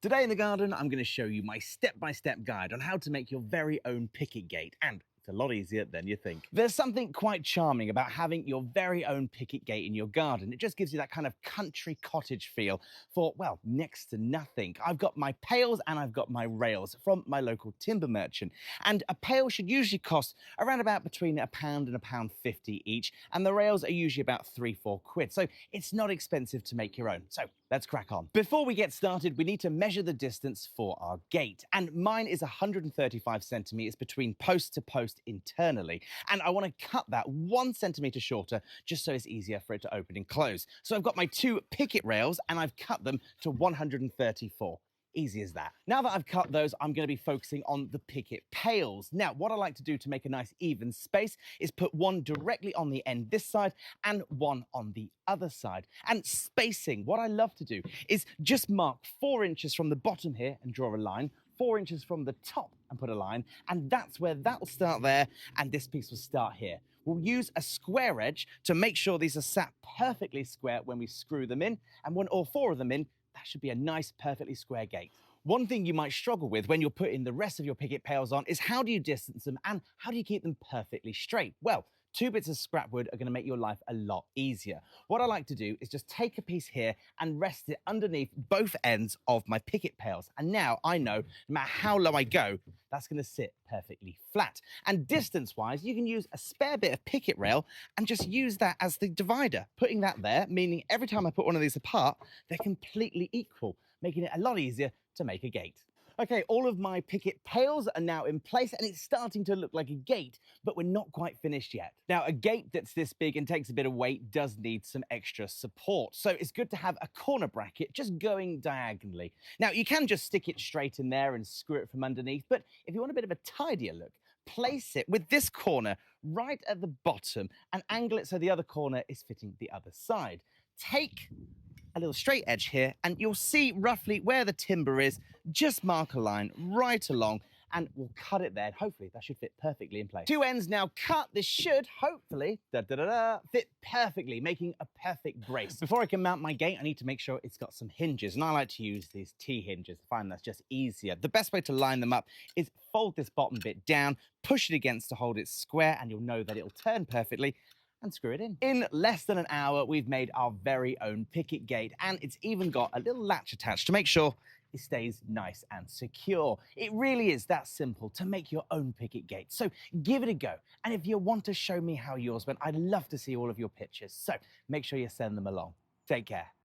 Today in the garden, I'm going to show you my step-by-step guide on how to make your very own picket gate, and it's a lot easier than you think. There's something quite charming about having your very own picket gate in your garden. It just gives you that kind of country cottage feel for, well, next to nothing. I've got my pails and I've got my rails from my local timber merchant, and a pail should usually cost around about between £1 and £1.50 each, and the rails are usually about 3-4 quid, so it's not expensive to make your own. So let's crack on. Before we get started, we need to measure the distance for our gate. And mine is 135 centimeters between post to post internally. And I want to cut that 1 centimeter shorter just so it's easier for it to open and close. So I've got my 2 picket rails and I've cut them to 134. Easy as that. Now that I've cut those, I'm going to be focusing on the picket pails. Now, what I like to do to make a nice even space is put one directly on the end this side and one on the other side. And spacing, what I love to do is just mark 4 inches from the bottom here and draw a line, 4 inches from the top and put a line, and that's where that will start there, and this piece will start here. We'll use a square edge to make sure these are sat perfectly square when we screw them in, and when all 4 of them in, that should be a nice, perfectly square gate. One thing you might struggle with when you're putting the rest of your picket pails on is how do you distance them and how do you keep them perfectly straight? Well, 2 bits of scrap wood are going to make your life a lot easier. What I like to do is just take a piece here and rest it underneath both ends of my picket pails. And now I know no matter how low I go, that's going to sit perfectly flat. And distance-wise, you can use a spare bit of picket rail and just use that as the divider, putting that there, meaning every time I put one of these apart, they're completely equal, making it a lot easier to make a gate. Okay, all of my picket pails are now in place and it's starting to look like a gate, but we're not quite finished yet. Now, a gate that's this big and takes a bit of weight does need some extra support. So it's good to have a corner bracket just going diagonally. Now, you can just stick it straight in there and screw it from underneath, but if you want a bit of a tidier look, place it with this corner right at the bottom and angle it so the other corner is fitting the other side. Take a little straight edge here and you'll see roughly where the timber is. Just mark a line right along and we'll cut it there. Hopefully that should fit perfectly in place. 2 ends now cut. This should hopefully fit perfectly, making a perfect brace. Before I can mount my gate, I need to make sure it's got some hinges, and I like to use these T-hinges. I find that's just easier. The best way to line them up is fold this bottom bit down, push it against to hold it square, and you'll know that it'll turn perfectly, and screw it in. In less than an hour, we've made our very own picket gate, and it's even got a little latch attached to make sure it stays nice and secure. It really is that simple to make your own picket gate. So give it a go. And if you want to show me how yours went, I'd love to see all of your pictures. So make sure you send them along. Take care.